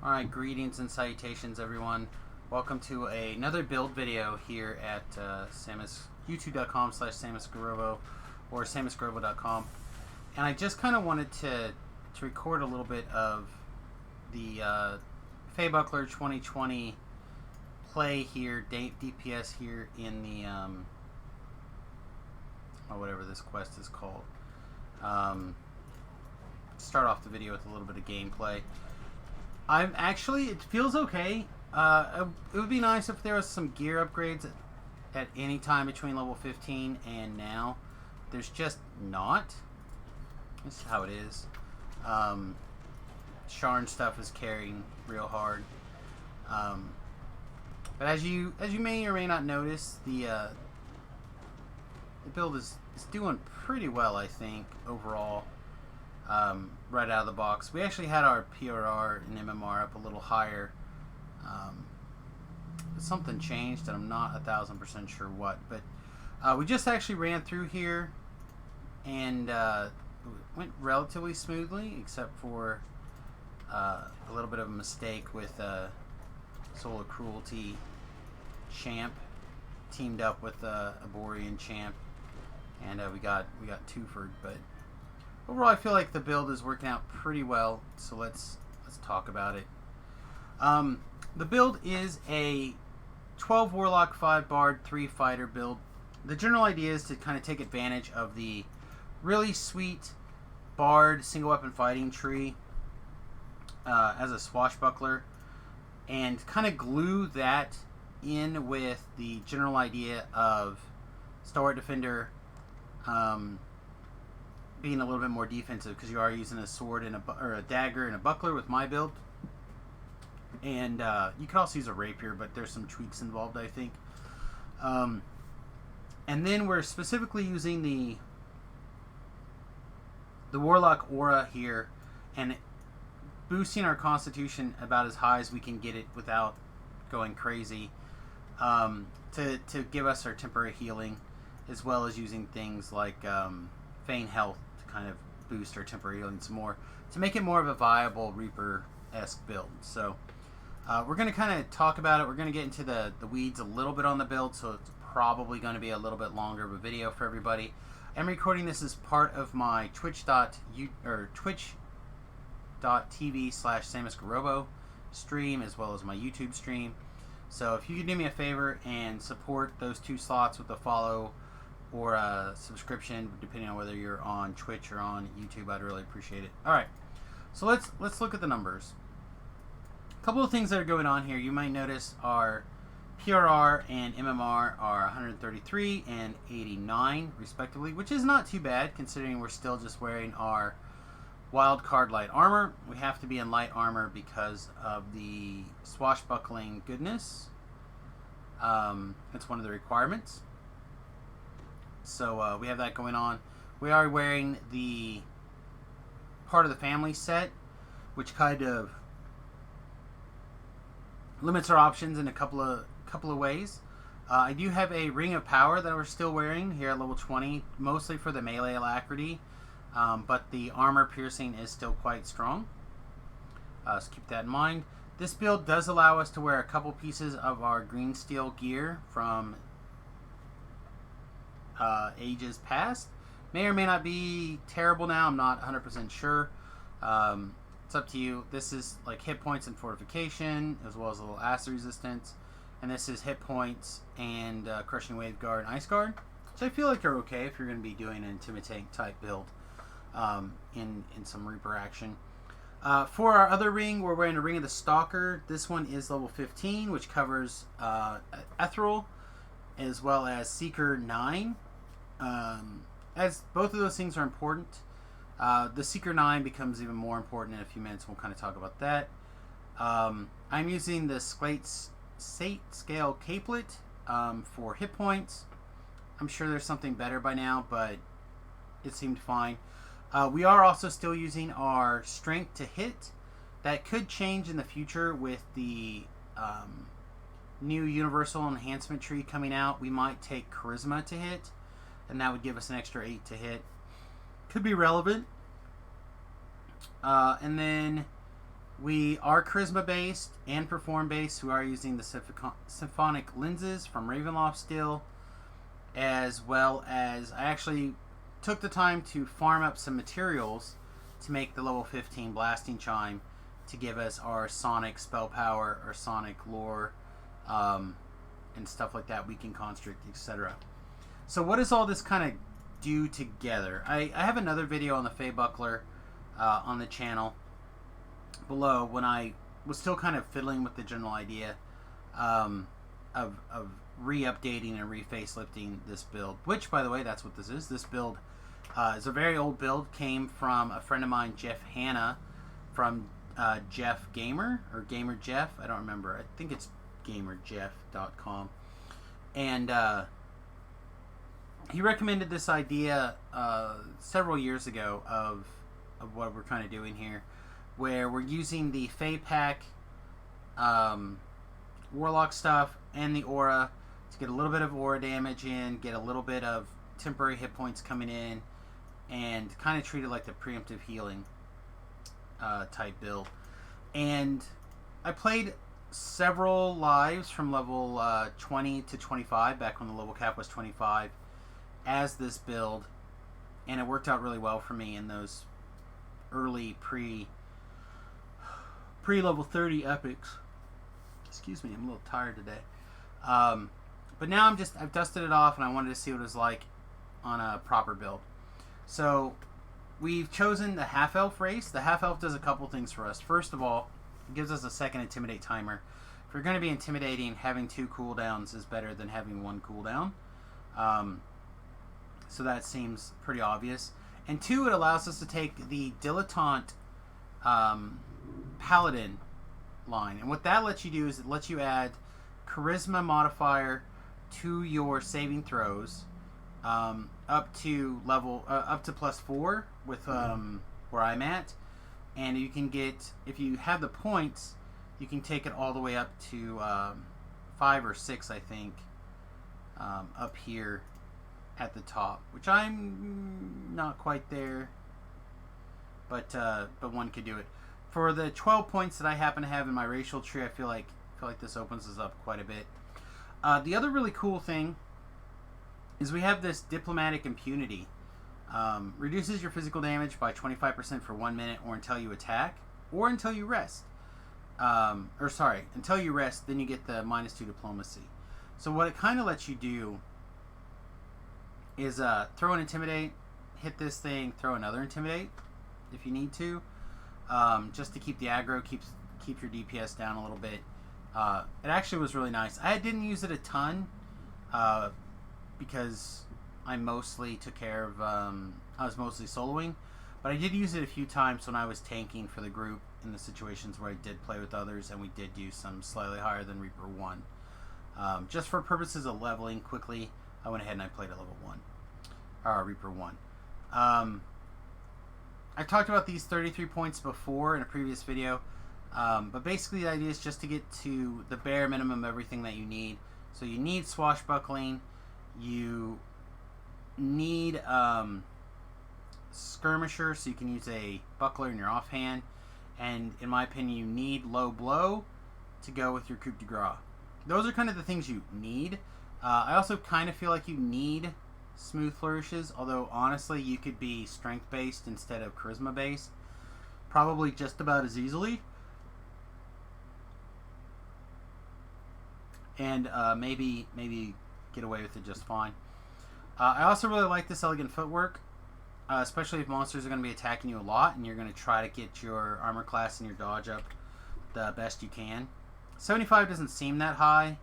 Alright, greetings and salutations everyone. Welcome to another build video here at Samius, youtube.com/SamiusGarovo or SamiusGarovo.com. And I just kind of wanted to record a little bit of the Feybuckler 2020 play here, DPS here in the, whatever this quest is called. Start off the video with a little bit of gameplay. It feels okay. It would be nice if there was some gear upgrades at any time between level 15 and now. There's just not. This is how it is. Sharn stuff is carrying real hard. But as you may or may not notice, the build is doing pretty well, I think, overall. Right out of the box. We actually had our PRR and MMR up a little higher. Something changed and I'm not 1000% sure what, but we just actually ran through here and went relatively smoothly, except for a little bit of a mistake with Soul of Cruelty champ teamed up with a Borean champ, and we got twofered, but overall, I feel like the build is working out pretty well, so let's talk about it. The build is a 12 Warlock, 5 Bard, 3 Fighter build. The general idea is to kind of take advantage of the really sweet Bard single weapon fighting tree as a swashbuckler, and kind of glue that in with the general idea of Stalwart Defender being a little bit more defensive, because you are using a sword and a dagger and a buckler with my build, and you could also use a rapier, but there's some tweaks involved, I think. And then we're specifically using the Warlock aura here and boosting our Constitution about as high as we can get it without going crazy, to give us our temporary healing, as well as using things like Feign Health to kind of boost our temporary healing some more, to make it more of a viable Reaper-esque build. So we're going to kind of talk about it. We're going to get into the weeds a little bit on the build, so it's probably going to be a little bit longer of a video for everybody. I'm recording this as part of my twitch.tv/SamiusGarovo stream, as well as my YouTube stream. So if you could do me a favor and support those two slots with a follow or a subscription, depending on whether you're on Twitch or on YouTube, I'd really appreciate it. Alright, so let's look at the numbers. A couple of things that are going on here. You might notice our PRR and MMR are 133 and 89 respectively, which is not too bad considering we're still just wearing our wildcard light armor. We have to be in light armor because of the swashbuckling goodness. It's one of the requirements. So we have that going on. We are wearing the part of the family set, which kind of limits our options in a couple of ways. I do have a Ring of Power that we're still wearing here at level 20, mostly for the melee alacrity, but the armor piercing is still quite strong. So keep that in mind. This build does allow us to wear a couple pieces of our green steel gear from ages past. May or may not be terrible now. I'm not 100% sure. It's up to you. This is like hit points and fortification, as well as a little acid resistance. And this is hit points and crushing wave guard and ice guard. So I feel like you're okay if you're going to be doing an intimidating type build in some Reaper action. For our other ring, we're wearing a Ring of the Stalker. This one is level 15, which covers Ethereal as well as Seeker 9. As both of those things are important, the Seeker 9 becomes even more important in a few minutes. We'll kind of talk about that. I'm using the Sate Scale Capelet for hit points. I'm sure there's something better by now, but it seemed fine. We are also still using our Strength to hit. That could change in the future with the new Universal Enhancement tree coming out. We might take Charisma to hit, and that would give us an extra 8 to hit. Could be relevant. And then We are charisma based and perform based. We are using the symphonic lenses from Ravenloft still, as well as I actually took the time to farm up some materials to make the level 15 blasting chime to give us our sonic spell power, our sonic lore, and stuff like that, weaken constrict, etc. So what does all this kind of do together? I have another video on the Feybuckler on the channel below when I was still kind of fiddling with the general idea of re-updating and re-facelifting this build, which, by the way, that's what this is. This build is a very old build, came from a friend of mine, Jeff Hanna, from Jeff Gamer, or Gamer Jeff, I don't remember. I think it's gamerjeff.com. And he recommended this idea several years ago of what we're kind of doing here, where we're using the Fey Pack Warlock stuff and the Aura to get a little bit of Aura damage in, get a little bit of temporary hit points coming in, and kind of treat it like the preemptive healing type build. And I played several lives from level 20 to 25, back when the level cap was 25, as this build, and it worked out really well for me in those early pre level 30 epics. Excuse me, I'm a little tired today. But now I've dusted it off, and I wanted to see what it was like on a proper build. So we've chosen the half-elf race. The half-elf does a couple things for us. First of all, it gives us a second intimidate timer. If you're going to be intimidating, having 2 cooldowns is better than having 1 cooldown. So that seems pretty obvious. And 2, it allows us to take the dilettante paladin line. And what that lets you do is it lets you add charisma modifier to your saving throws, up to +4 with where I'm at, and you can get, if you have the points, you can take it all the way up to 5 or 6, I think, up here at the top, which I'm not quite there, but one could do it. For the 12 points that I happen to have in my racial tree, I feel like this opens us up quite a bit. The other really cool thing is we have this diplomatic impunity. Reduces your physical damage by 25% for 1 minute, or until you attack, or until you rest. Until you rest, then you get the -2 diplomacy. So what it kind of lets you do is throw an intimidate, hit this thing, throw another intimidate if you need to, just to keep the aggro, keep your DPS down a little bit. It actually was really nice. I didn't use it a ton because I mostly took care of, I was mostly soloing, but I did use it a few times when I was tanking for the group in the situations where I did play with others, and we did do some slightly higher than Reaper 1. Just for purposes of leveling quickly, I went ahead and I played at level 1, or Reaper 1. I talked about these 33 points before in a previous video, but basically the idea is just to get to the bare minimum of everything that you need. So you need swashbuckling, you need skirmisher, so you can use a buckler in your offhand, and in my opinion you need low blow to go with your coup de grace. Those are kind of the things you need. I also kind of feel like you need smooth flourishes, although honestly you could be strength based instead of charisma based probably just about as easily, and maybe get away with it just fine. I also really like this elegant footwork, especially if monsters are going to be attacking you a lot and you're going to try to get your armor class and your dodge up the best you can. 75 doesn't seem that high,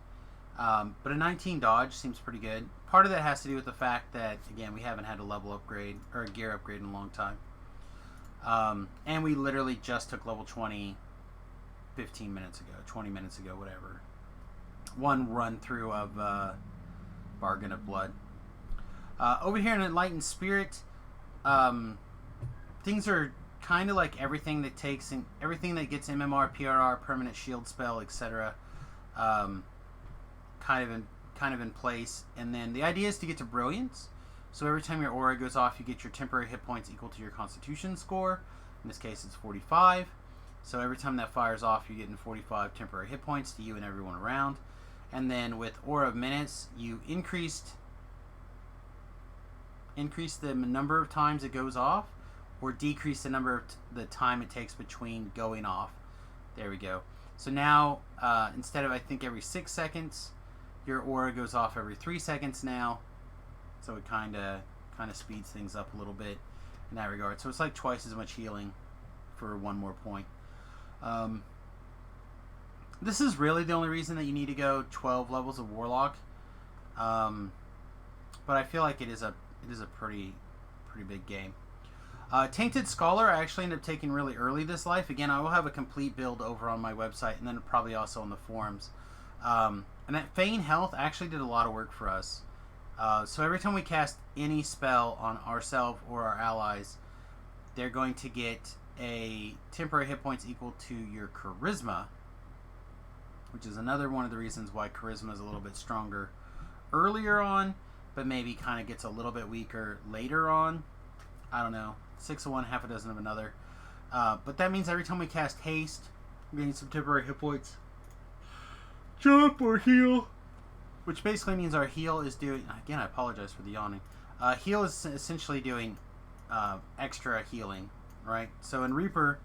but a 19 dodge seems pretty good. Part of that has to do with the fact that, again, we haven't had a level upgrade or a gear upgrade in a long time. And we literally just took level 20 15 minutes ago, 20 minutes ago, whatever. One run through of Bargain of Blood. Over here in Enlightened Spirit, things are kind of like everything that takes in, everything that gets MMR, PRR, permanent shield spell, etc. Kind of in place. And then the idea is to get to Brilliance. So every time your aura goes off, you get your temporary hit points equal to your Constitution score. In this case, it's 45. So every time that fires off, you're getting 45 temporary hit points to you and everyone around. And then with Aura of Menace, you increase the number of times it goes off, or decrease the number of the time it takes between going off. There we go. So now, instead of, I think, every 6 seconds, your aura goes off every 3 seconds now. So it kind of speeds things up a little bit in that regard. So it's like twice as much healing for 1 more point. This is really the only reason that you need to go 12 levels of Warlock. But I feel like it is a pretty big game. Tainted Scholar, I actually ended up taking really early this life. Again, I will have a complete build over on my website, and then probably also on the forums. And that Feign Health actually did a lot of work for us. So every time we cast any spell on ourselves or our allies, they're going to get a temporary hit points equal to your Charisma, which is another one of the reasons why Charisma is a little bit stronger earlier on, but maybe kind of gets a little bit weaker later on. I don't know. 6 of one, half a dozen of another. But that means every time we cast Haste, we're getting some temporary hit points. Jump or heal. Which basically means our heal is doing... Again, I apologize for the yawning. Heal is essentially doing extra healing, right? So in Reaper,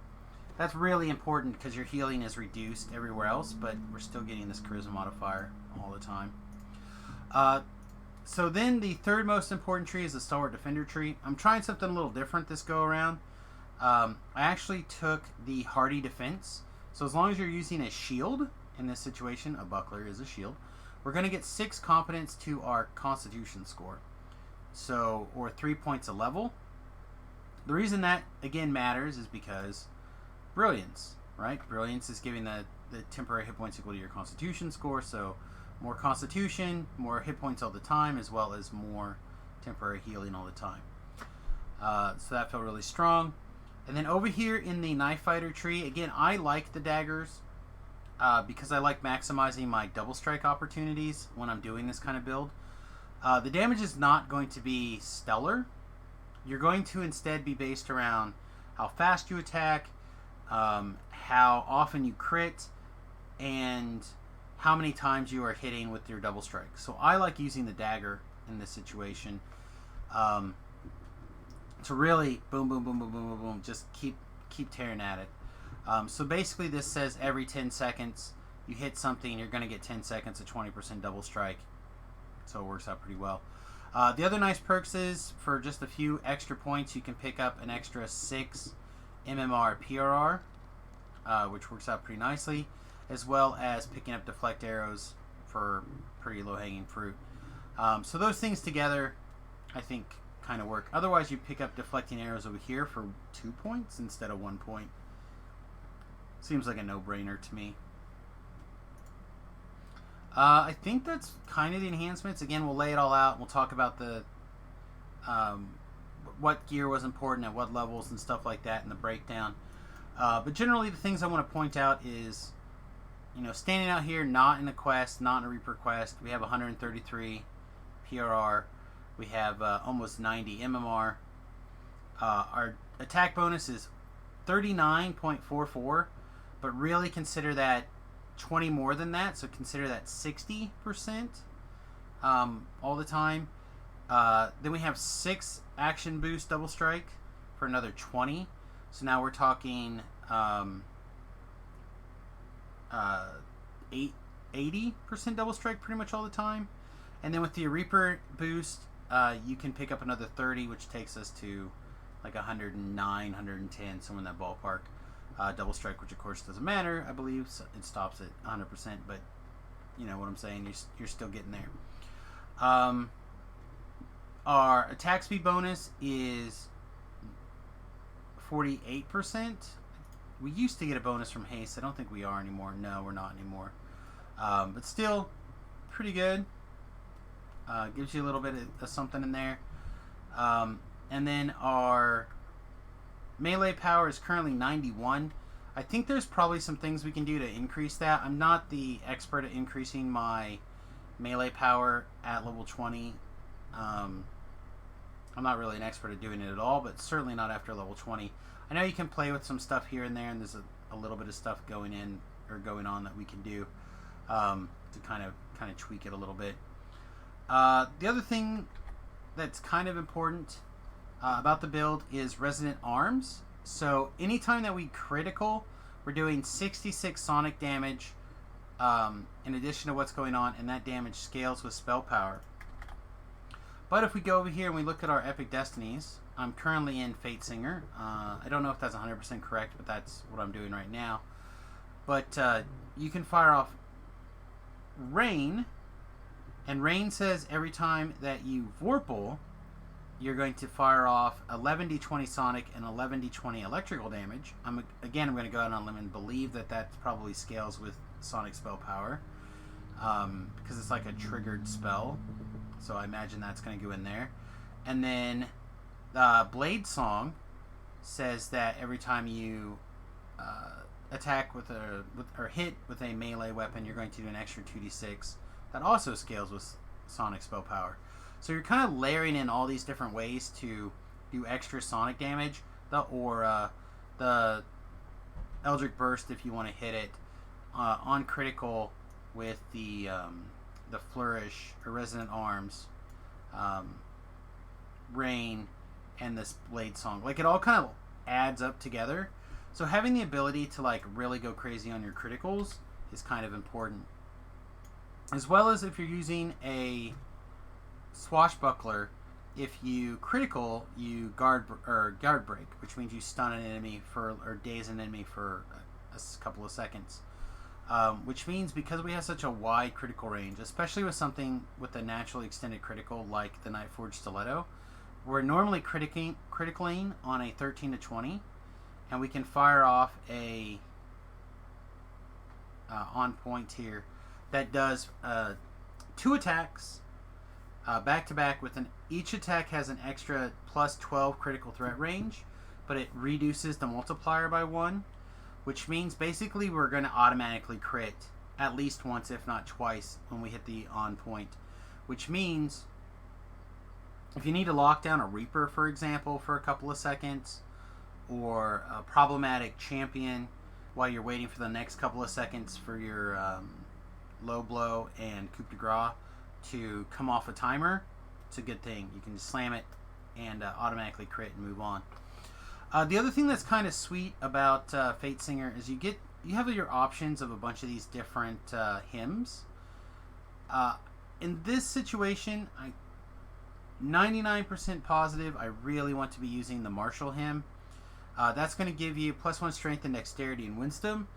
that's really important because your healing is reduced everywhere else, but we're still getting this Charisma modifier all the time. So then the third most important tree is the Stalwart Defender tree. I'm trying something a little different this go around. I actually took the Hardy Defense. So as long as you're using a shield in this situation, a buckler is a shield, we're going to get 6 competence to our Constitution score. So, or 3 points a level. The reason that, again, matters is because Brilliance, right? Brilliance is giving the temporary hit points equal to your Constitution score, so more Constitution, more hit points all the time, as well as more temporary healing all the time. So that felt really strong. And then over here in the Knife Fighter tree, again, I like the daggers because I like maximizing my double strike opportunities when I'm doing this kind of build. The damage is not going to be stellar. You're going to instead be based around how fast you attack, how often you crit, and how many times you are hitting with your double strike. So I like using the dagger in this situation to really boom, boom, boom, boom, boom, boom, boom, just keep tearing at it. So basically this says every 10 seconds you hit something, you're going to get 10 seconds of 20% double strike. So it works out pretty well. The other nice perks is for just a few extra points, you can pick up an extra 6 MMR PRR, which works out pretty nicely, as well as picking up deflect arrows for pretty low-hanging fruit. So those things together, I think, kind of work. Otherwise, you pick up deflecting arrows over here for 2 points instead of 1 point. Seems like a no-brainer to me. I think that's kind of the enhancements. Again, we'll lay it all out. We'll talk about the what gear was important at what levels and stuff like that in the breakdown. But generally, the things I want to point out is, you know, standing out here, not in a quest, not in a Reaper quest, we have 133 PRR. We have almost 90 MMR. Our attack bonus is 39.44, but really consider that 20 more than that, so consider that 60% all the time. Then we have 6 action boost double strike for another 20. So now we're talking 80% double strike pretty much all the time. And then with the Reaper boost, you can pick up another 30, which takes us to like 109, 110, somewhere in that ballpark. Double strike, which of course doesn't matter, I believe. So it stops at 100%, but you know what I'm saying, you're still getting there. Our attack speed bonus is 48%. We used to get a bonus from haste. I don't think we are anymore. No, we're not anymore. But still, pretty good. Gives you a little bit of something in there. And then our melee power is currently 91. I think there's probably some things we can do to increase that. I'm not the expert at increasing my melee power at level 20. I'm not really an expert at doing it at all, but certainly not after level 20. I know you can play with some stuff here and there, and there's a little bit of stuff going on that we can do to kind of tweak it a little bit. The other thing that's kind of important about the build is Resonant Arms. So anytime that we critical, we're doing 66 sonic damage in addition to what's going on, and that damage scales with spell power. But if we go over here and we look at our Epic Destinies, I'm currently in Fate Singer. I don't know if that's 100% correct, but that's what I'm doing right now. But you can fire off Rain, and Rain says every time that you Vorpal, you're going to fire off 11d20 sonic and 11d20 electrical damage. I'm going to go out on a limb and believe that probably scales with sonic spell power because it's like a triggered spell. So I imagine that's going to go in there. And then Blade Song says that every time you attack or hit with a melee weapon, you're going to do an extra 2d6. That also scales with sonic spell power. So you're kind of layering in all these different ways to do extra sonic damage. The Eldritch Burst, if you want to hit it on critical with the Flourish or Resonant Arms, Rain, and this Blade Song. Like, it all kind of adds up together. So having the ability to like really go crazy on your criticals is kind of important. As well as if you're using a Swashbuckler, if you critical, you guard break, which means you stun an enemy or daze an enemy for a couple of seconds. Which means because we have such a wide critical range, especially with something with a naturally extended critical like the Nightforged Stiletto, we're normally criticling on a 13 to 20, and we can fire off a on point here that does 2 attacks back to back with each attack has an extra plus 12 critical threat range, but it reduces the multiplier by 1, which means basically we're going to automatically crit at least once, if not twice, when we hit the on point. Which means if you need to lock down a Reaper, for example, for a couple of seconds, or a problematic champion while you're waiting for the next couple of seconds for your low blow and coup de grace to come off a timer, it's a good thing. You can just slam it and automatically crit and move on. The other thing that's kind of sweet about Fate Singer is you have your options of a bunch of these different hymns. In this situation, I'm 99% positive I really want to be using the Martial hymn. That's going to give you +1 strength and dexterity and wisdom.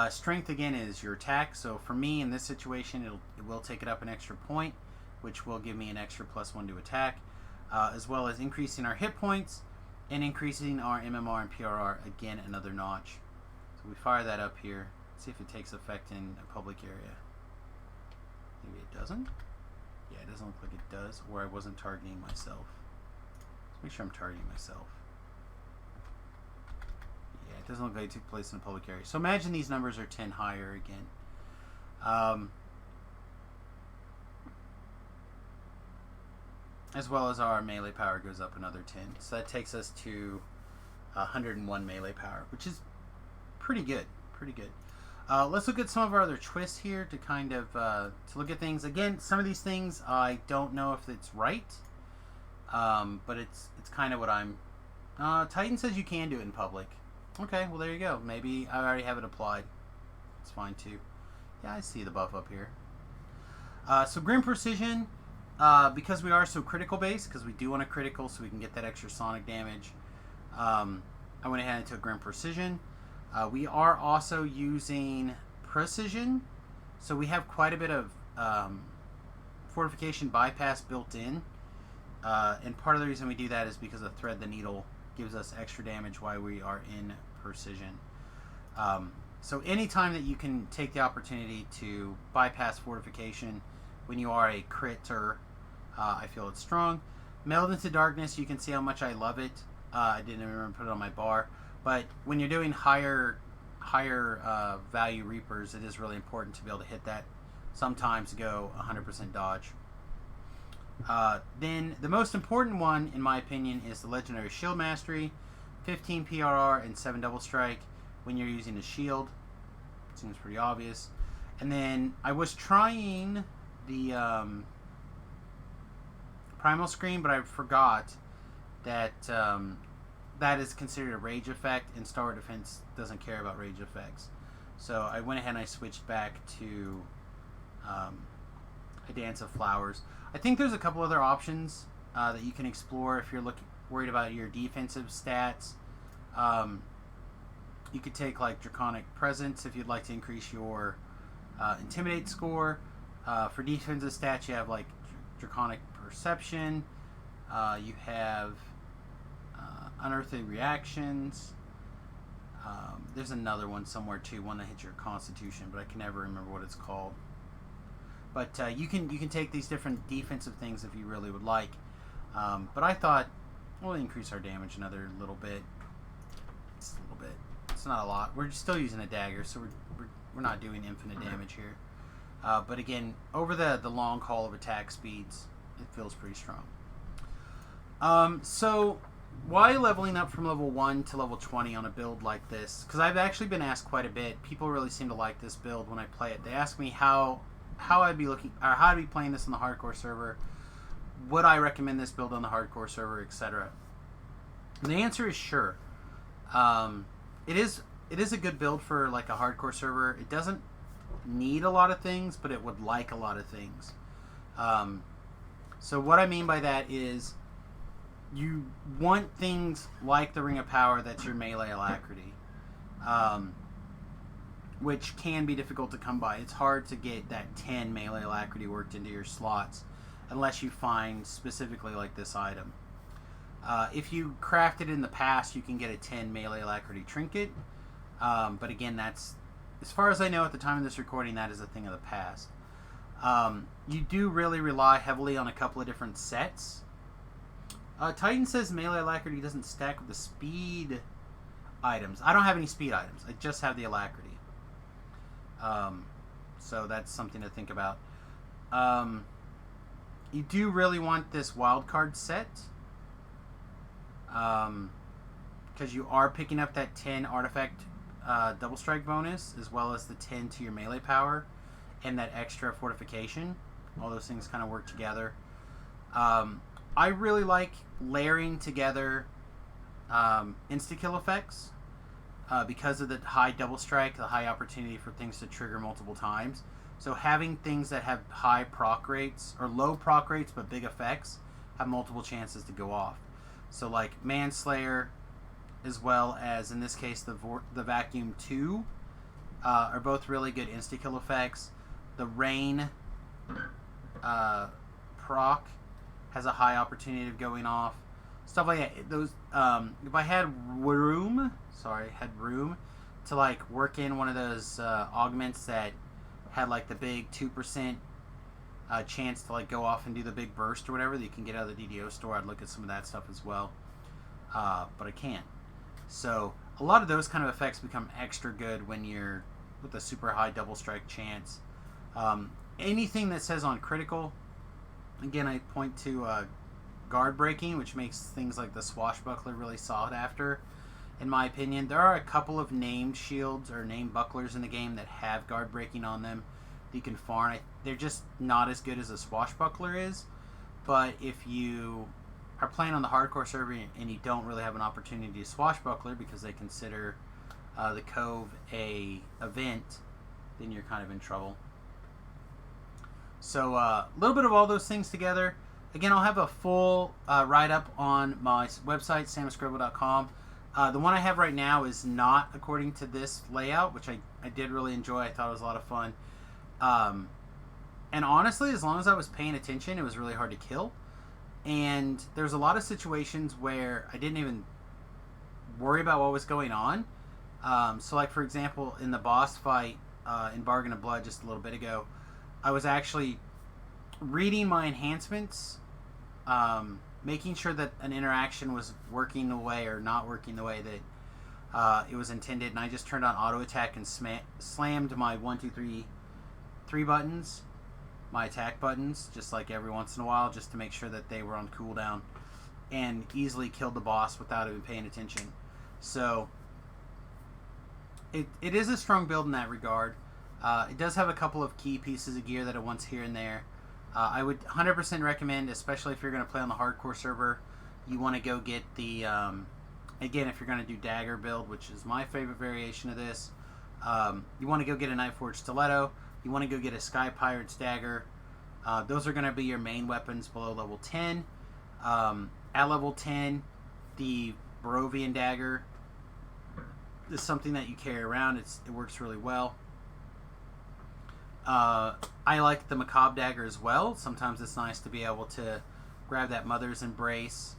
Strength, again, is your attack. So for me, in this situation, it will take it up an extra point, which will give me an extra +1 to attack, as well as increasing our hit points and increasing our MMR and PRR, again, another notch. So we fire that up here. See if it takes effect in a public area. Maybe it doesn't. Yeah, it doesn't look like it does, or I wasn't targeting myself. Let's make sure I'm targeting myself. Yeah, it doesn't look like it took place in a public area. So imagine these numbers are 10 higher again. As well as our melee power goes up another 10. So that takes us to 101 melee power, which is pretty good. Pretty good. Let's look at some of our other twists here to kind of to look at things. Again, some of these things I don't know if it's right, but it's kind of what I'm. Titan says you can do it in public. Okay, well there you go. Maybe I already have it applied. It's fine too. Yeah, I see the buff up here. So Grim Precision, because we are so critical based, because we do want a critical so we can get that extra sonic damage. I went ahead and took Grim Precision. We are also using Precision, so we have quite a bit of fortification bypass built in, and part of the reason we do that is because of Thread the Needle gives us extra damage while we are in Precision. So anytime that you can take the opportunity to bypass fortification when you are a critter, I feel it's strong. Meld into Darkness, you can see how much I love it. I didn't even remember to put it on my bar. But when you're doing higher value Reapers, it is really important to be able to hit that. Sometimes go 100% dodge. Then the most important one, in my opinion, is the Legendary Shield Mastery. 15 PRR and 7 Double Strike. when you're using a shield. Seems pretty obvious. And then I was trying the Primal Scream, but I forgot that that is considered a rage effect, and Star Defense doesn't care about rage effects. So I went ahead and I switched back to a Dance of Flowers. I think there's a couple other options that you can explore if you're worried about your defensive stats. You could take like Draconic Presence if you'd like to increase your Intimidate score. For defensive stats, you have like Draconic Perception. You have Unearthly Reactions. There's another one somewhere too, one that hits your Constitution, but I can never remember what it's called. But you can take these different defensive things if you really would like. But I thought we'll increase our damage another little bit. It's a little bit. It's not a lot. We're still using a dagger, so we're not doing infinite damage here. But again, over the long haul of attack speeds, it feels pretty strong. So why leveling up from level 1 to level 20 on a build like this? Because I've actually been asked quite a bit. People really seem to like this build when I play it. They ask me how I'd be looking, or how I'd be playing this on the hardcore server. Would I recommend this build on the hardcore server, etc.? And the answer is sure. It is a good build for like a hardcore server. It doesn't need a lot of things, but it would like a lot of things. So what I mean by that is you want things like the Ring of Power that's your melee alacrity, which can be difficult to come by. It's hard to get that 10 melee alacrity worked into your slots unless you find specifically like this item. If you crafted in the past, you can get a 10 melee alacrity trinket, but again, that's, as far as I know at the time of this recording, that is a thing of the past. You do really rely heavily on a couple of different sets. Titan says melee alacrity doesn't stack with the speed items. I don't have any speed items. I just have the alacrity. So that's something to think about. You do really want this wildcard set. Because you are picking up that 10 artifact double strike bonus, as well as the 10 to your melee power, and that extra fortification. All those things kind of work together. I really like layering together insta-kill effects because of the high double strike, the high opportunity for things to trigger multiple times. So having things that have high proc rates, or low proc rates but big effects, have multiple chances to go off. So like Manslayer, as well as in this case the Vacuum 2, are both really good insta-kill effects. The Rain proc has a high opportunity of going off. Stuff like that. Those, if I had room to like work in one of those augments that had like the big 2% chance to like go off and do the big burst or whatever that you can get out of the DDO store, I'd look at some of that stuff as well. But I can't. So a lot of those kind of effects become extra good when you're with a super high double strike chance. Anything that says on critical, again, I point to guard breaking, which makes things like the Swashbuckler really sought after, in my opinion. There are a couple of named shields or named bucklers in the game that have guard breaking on them that you can farm. They're just not as good as a Swashbuckler is, but if you are playing on the hardcore server and you don't really have an opportunity to Swashbuckler because they consider the Cove a event, then you're kind of in trouble. So a little bit of all those things together. Again, I'll have a full write-up on my website, samuscribble.com. The one I have right now is not according to this layout, which I did really enjoy. I thought it was a lot of fun. And honestly, as long as I was paying attention, it was really hard to kill. And there's a lot of situations where I didn't even worry about what was going on. So like, for example, in the boss fight in Bargain of Blood just a little bit ago, I was actually reading my enhancements, making sure that an interaction was working the way or not working the way that it was intended, and I just turned on auto attack and slammed my 1, 2, 3 buttons, my attack buttons, just like every once in a while, just to make sure that they were on cooldown, and easily killed the boss without even paying attention. So it is a strong build in that regard. It does have a couple of key pieces of gear that it wants here and there. I would 100% recommend, especially if you're going to play on the hardcore server, you want to go get the, again, if you're going to do dagger build, which is my favorite variation of this, you want to go get a Nightforged Stiletto. You want to go get a Sky Pirate's Dagger. Those are going to be your main weapons below level 10. At level 10, the Barovian Dagger is something that you carry around. It works really well. I like the Macabre Dagger as well. Sometimes it's nice to be able to grab that Mother's Embrace.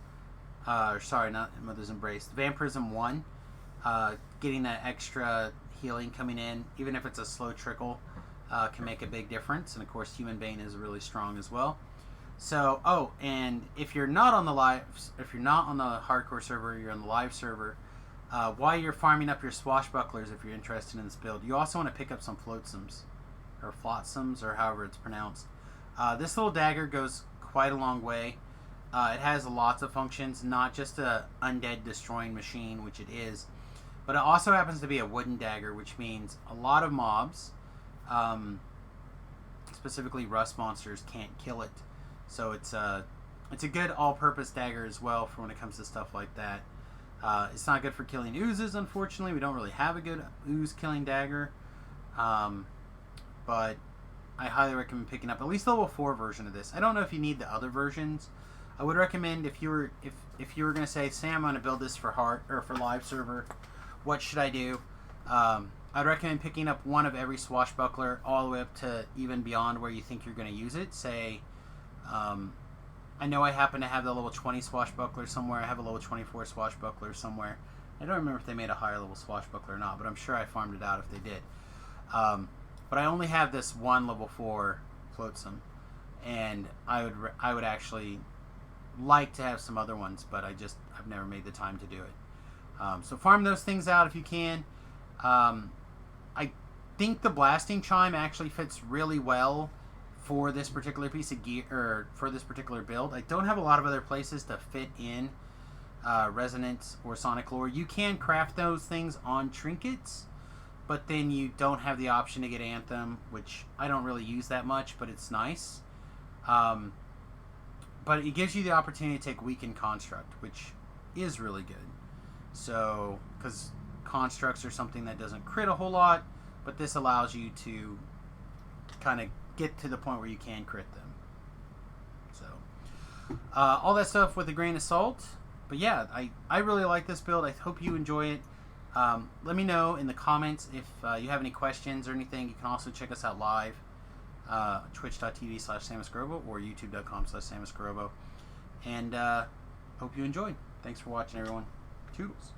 Sorry, not Mother's Embrace. Vampirism 1. Getting that extra healing coming in, even if it's a slow trickle, can make a big difference. And of course, Human Bane is really strong as well. So, and if you're not on the hardcore server, you're on the live server. While you're farming up your swashbucklers, if you're interested in this build, you also want to pick up some flotsams, or flotsams, or however it's pronounced. This little dagger goes quite a long way. It has lots of functions, not just a undead destroying machine, which it is, but it also happens to be a wooden dagger, which means a lot of mobs, specifically rust monsters, can't kill it. So it's a good all-purpose dagger as well for when it comes to stuff like that. It's not good for killing oozes, unfortunately. We don't really have a good ooze-killing dagger. But I highly recommend picking up at least the level 4 version of this. I don't know if you need the other versions. I would recommend if you were going to say, Sam, I'm going to build this for live server, what should I do? I'd recommend picking up one of every swashbuckler all the way up to even beyond where you think you're going to use it. Say, I know I happen to have the level 20 swashbuckler somewhere. I have a level 24 swashbuckler somewhere. I don't remember if they made a higher level swashbuckler or not, but I'm sure I farmed it out if they did. But I only have this one level 4 flotsam, and I would actually like to have some other ones, but I've never made the time to do it. So farm those things out if you can. I think the blasting chime actually fits really well for this particular piece of gear, or for this particular build. I don't have a lot of other places to fit in resonance or sonic lore. You can craft those things on trinkets, but then you don't have the option to get Anthem, which I don't really use that much, but it's nice. But it gives you the opportunity to take Weakened Construct, which is really good. So, because constructs are something that doesn't crit a whole lot, but this allows you to kind of get to the point where you can crit them. So, all that stuff with a grain of salt. But yeah, I really like this build. I hope you enjoy it. Let me know in the comments if you have any questions or anything. You can also check us out live, twitch.tv/SamusGarobo or youtube.com/SamusGarobo. And hope you enjoyed. Thanks for watching, everyone. Toodles.